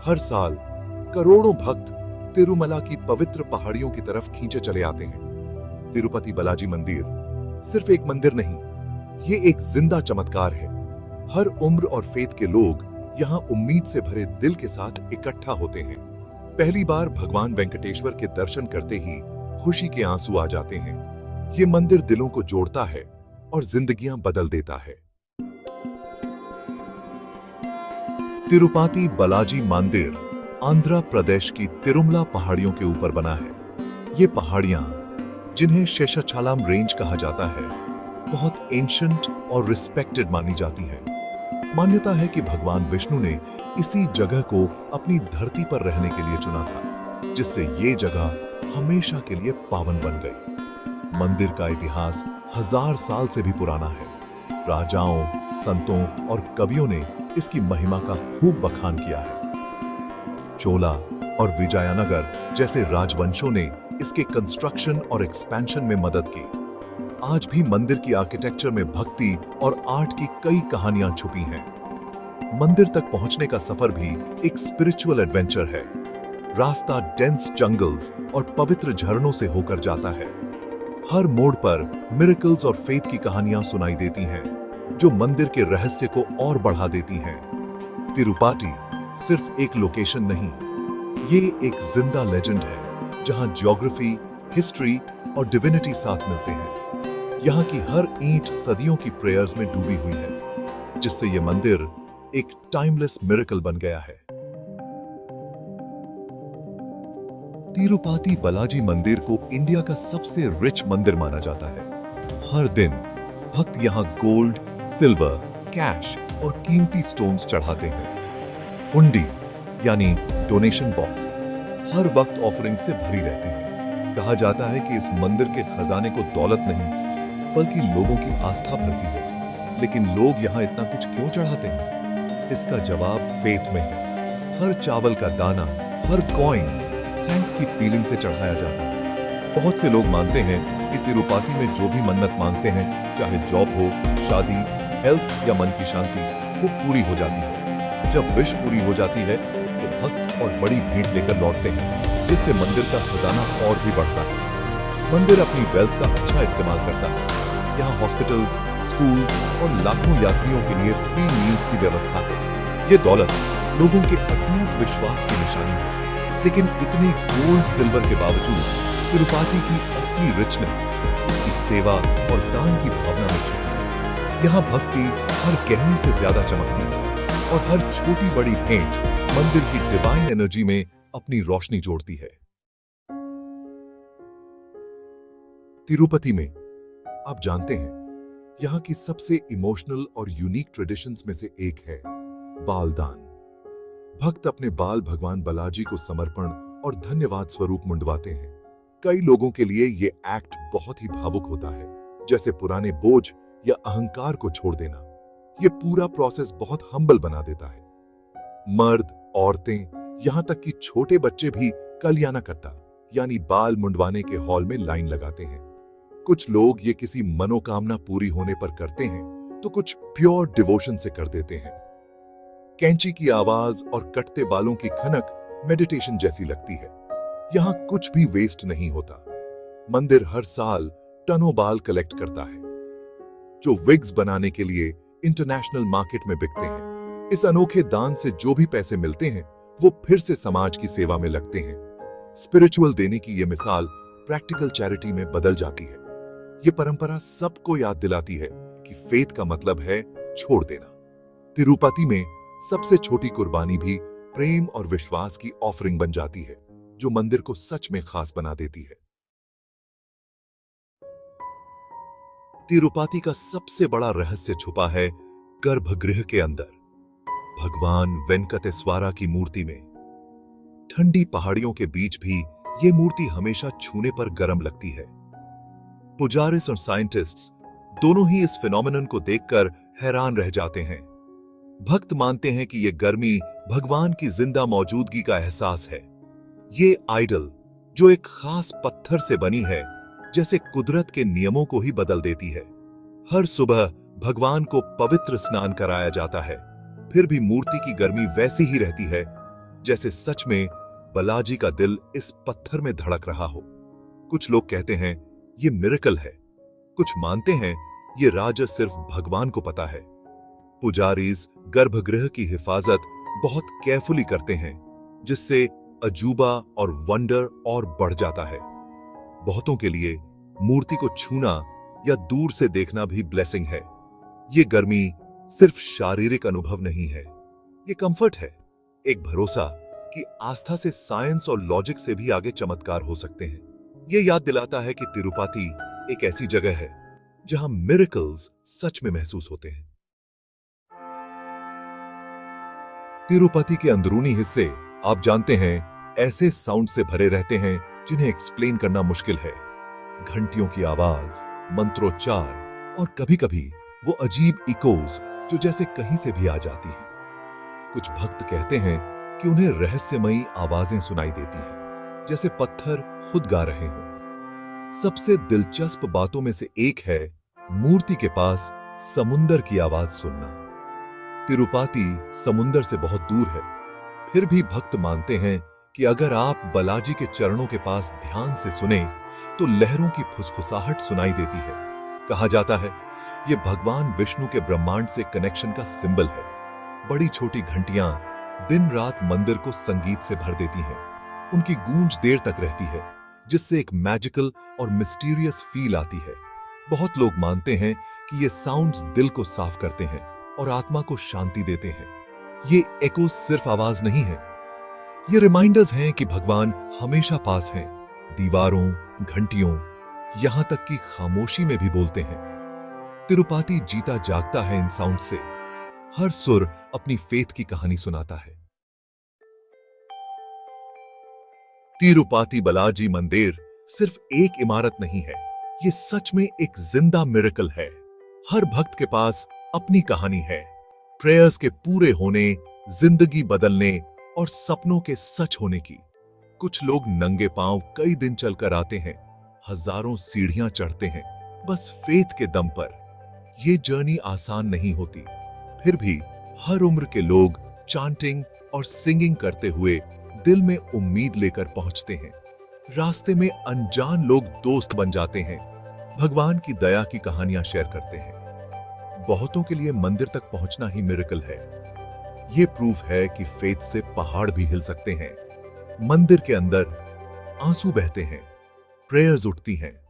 हर साल करोड़ों भक्त तिरुमला की पवित्र पहाड़ियों की तरफ खींचे चले आते हैं। तिरुपति बालाजी मंदिर सिर्फ एक मंदिर नहीं, ये एक जिंदा चमत्कार है। हर उम्र और फेथ के लोग यहाँ उम्मीद से भरे दिल के साथ इकट्ठा होते हैं। पहली बार भगवान वेंकटेश्वर के दर्शन करते ही खुशी के आंसू आ जाते हैं। ये मंदिर दिलों को जोड़ता है और जिंदगियां बदल देता है। तिरुपति बालाजी मंदिर आंध्र प्रदेश की तिरुमला पहाड़ियों के ऊपर बना है। ये पहाड़ियां, जिन्हें शेषाचलम रेंज कहा जाता है, बहुत एंशंट और रिस्पेक्टेड मानी जाती है। मान्यता है कि भगवान विष्णु ने इसी जगह को अपनी धरती पर रहने के लिए चुना था, जिससे ये जगह हमेशा के लिए पावन बन गई। मंदिर का इतिहास 1000 साल से भी पुराना है। राजाओं, संतों और कवियों ने इसकी महिमा का खूब बखान किया है। चोला और विजयनगर जैसे राजवंशों ने इसके कंस्ट्रक्शन और एक्सपेंशन में मदद की। आज भी मंदिर की आर्किटेक्चर में भक्ति और आर्ट की कई कहानियां छुपी हैं। मंदिर तक पहुंचने का सफर भी एक स्पिरिचुअल एडवेंचर है। रास्ता डेंस जंगल्स और पवित्र झरनों से होकर जाता है। हर मोड़ पर मिरेकल्स और फेथ की कहानियां सुनाई देती हैं, जो मंदिर के रहस्य को और बढ़ा देती हैं। तिरुपति सिर्फ एक लोकेशन नहीं, ये एक जिंदा लेजेंड है, जहां ज्योग्राफी, हिस्ट्री और डिविनिटी साथ मिलते हैं। यहाँ की हर ईंट सदियों की प्रेयर्स में डूबी हुई है, जिससे ये मंदिर एक टाइमलेस मिरेकल बन गया है। तिरुपति बालाजी मंदिर को इंडिया का सबसे रिच मंदिर माना जाता है। हर दिन भक्त यहाँ गोल्ड, सिल्वर, कैश और कीमती स्टोन्स चढ़ाते हैं। हुंडी यानी डोनेशन बॉक्स हर वक्त ऑफरिंग से भरी रहती है। कहा जाता है कि इस मंदिर के खजाने को दौलत नहीं, बल्कि लोगों की आस्था भरती है। लेकिन लोग यहाँ इतना कुछ क्यों चढ़ाते हैं? इसका जवाब फेथ में है। हर चावल का दाना, हर कॉइन थैंक्स की फीलिंग से चढ़ाया जाता है। बहुत से लोग मानते हैं कि तिरुपति में जो भी मन्नत मांगते हैं, चाहे जॉब हो, शादी, हेल्थ या मन की शांति, वो पूरी हो जाती है। जब विश पूरी हो जाती है तो भक्त और बड़ी भेंट लेकर लौटते हैं, जिससे मंदिर का खजाना और भी बढ़ता है। मंदिर अपनी वेल्थ का अच्छा इस्तेमाल करता है। यहाँ हॉस्पिटल्स, स्कूल्स और लाखों यात्रियों के लिए फ्री मील्स की व्यवस्था है। ये दौलत लोगों के अटूट विश्वास की निशानी है। लेकिन इतने गोल्ड सिल्वर के बावजूद तिरुपति की असली रिचनेस इसकी सेवा और दान की भावना में छुपी है। यहाँ भक्ति हर गहने से ज्यादा चमकती है और हर छोटी बड़ी भेंट मंदिर की डिवाइन एनर्जी में अपनी रोशनी जोड़ती है। तिरुपति में आप जानते हैं, यहाँ की सबसे इमोशनल और यूनिक ट्रेडिशंस में से एक है बालदान। भक्त अपने बाल भगवान बालाजी को समर्पण और धन्यवाद स्वरूप मुंडवाते हैं। कई लोगों के लिए ये एक्ट बहुत ही भावुक होता है, जैसे पुराने बोझ या अहंकार को छोड़ देना। ये पूरा प्रोसेस बहुत हम्बल बना देता है। मर्द, औरतें, यहाँ तक कि छोटे बच्चे भी कल्याणकट्टा यानी बाल मुंडवाने के हॉल में लाइन लगाते हैं। कुछ लोग ये किसी मनोकामना पूरी होने पर करते हैं, तो कुछ प्योर डिवोशन से कर देते हैं। कैंची की आवाज और कटते बालों की खनक मेडिटेशन जैसी लगती है। यहाँ कुछ भी वेस्ट नहीं होता। मंदिर हर साल टनों बाल कलेक्ट करता है, जो विग्स बनाने के लिए इंटरनेशनल मार्केट में बिकते हैं। इस अनोखे दान से जो भी पैसे मिलते हैं, वो फिर से समाज की सेवा में लगते हैं। स्पिरिचुअल देने की ये मिसाल प्रैक्टिकल चैरिटी में बदल जाती है। ये परंपरा सबको याद दिलाती है कि फेथ का मतलब है छोड़ देना। तिरुपति में सबसे छोटी कुर्बानी भी प्रेम और विश्वास की ऑफरिंग बन जाती है, जो मंदिर को सच में खास बना देती है। तिरुपति का सबसे बड़ा रहस्य छुपा है गर्भगृह के अंदर, भगवान वेंकटेश्वरा की मूर्ति में। ठंडी पहाड़ियों के बीच भी ये मूर्ति हमेशा छूने पर गर्म लगती है। पुजारिस और साइंटिस्ट्स दोनों ही इस फिनोमेनन को देखकर हैरान रह जाते हैं। भक्त मानते हैं कि यह गर्मी भगवान की जिंदा मौजूदगी का एहसास है। ये आइडल, जो एक खास पत्थर से बनी है, जैसे कुदरत के नियमों को ही बदल देती है। हर सुबह भगवान को पवित्र स्नान कराया जाता है, फिर भी मूर्ति की गर्मी वैसी ही रहती है, जैसे सच में बालाजी का दिल इस पत्थर में धड़क रहा हो। कुछ लोग कहते हैं ये मिरेकल है, कुछ मानते हैं ये राज सिर्फ भगवान को पता है। पुजारीज गर्भगृह की हिफाजत बहुत केयरफुली करते हैं, जिससे अजूबा और वंडर और बढ़ जाता है। बहुतों के लिए मूर्ति को छूना या दूर से देखना भी ब्लेसिंग है। ये गर्मी सिर्फ शारीरिक अनुभव नहीं है, ये कंफर्ट है, एक भरोसा कि आस्था से साइंस और लॉजिक से भी आगे चमत्कार हो सकते हैं। ये याद दिलाता है कि तिरुपति एक ऐसी जगह है जहां मिरेकल्स सच में महसूस होते हैं। तिरुपति के अंदरूनी हिस्से आप जानते हैं ऐसे साउंड से भरे रहते हैं जिन्हें एक्सप्लेन करना मुश्किल है। घंटियों की आवाज, मंत्रोच्चार और कभी-कभी वो अजीब इकोज जो जैसे कहीं से भी आ जाती हैं। कुछ भक्त कहते हैं कि उन्हें रहस्यमयी आवाजें सुनाई देती हैं, जैसे पत्थर खुद गा रहे हों। सबसे दिलचस्प बातों में से एक है मूर्ति के पास समुंदर की आवाज सुनना। तिरुपति समुंदर से बहुत दूर है, फिर भी भक्त मानते हैं कि अगर आप बालाजी के चरणों के पास ध्यान से सुने तो लहरों की फुसफुसाहट सुनाई देती है। कहा जाता है ये भगवान विष्णु के ब्रह्मांड से कनेक्शन का सिंबल है। बड़ी छोटी घंटियां दिन रात मंदिर को संगीत से भर देती हैं। उनकी गूंज देर तक रहती है, जिससे एक मैजिकल और मिस्टीरियस फील आती है। बहुत लोग मानते हैं कि ये साउंड्स दिल को साफ करते हैं और आत्मा को शांति देते हैं। ये एको सिर्फ आवाज नहीं है, ये रिमाइंडर्स हैं कि भगवान हमेशा पास हैं। दीवारों, घंटियों, यहां तक कि खामोशी में भी बोलते हैं। तिरुपति जीता जागता है इन साउंड से। हर सुर अपनी फेथ की कहानी सुनाता है। तिरुपति बालाजी मंदिर सिर्फ एक इमारत नहीं है, ये सच में एक जिंदा मिरेकल है। हर भक्त के पास अपनी कहानी है, प्रेयर्स के पूरे होने, जिंदगी बदलने और सपनों के सच होने की। कुछ लोग नंगे पांव कई दिन चलकर आते हैं, हजारों सीढ़ियां चढ़ते हैं, बस फेथ के दम पर। ये जर्नी आसान नहीं होती, फिर भी हर उम्र के लोग चांटिंग और सिंगिंग करते हुए दिल में उम्मीद लेकर पहुंचते हैं। रास्ते में अनजान लोग दोस्त बन जाते हैं, भगवान की दया की कहानियां शेयर करते हैं। बहुतों के लिए मंदिर तक पहुंचना ही मिरेकल है। यह प्रूफ है कि फेथ से पहाड़ भी हिल सकते हैं। मंदिर के अंदर आंसू बहते हैं, प्रेयर्स उठती हैं।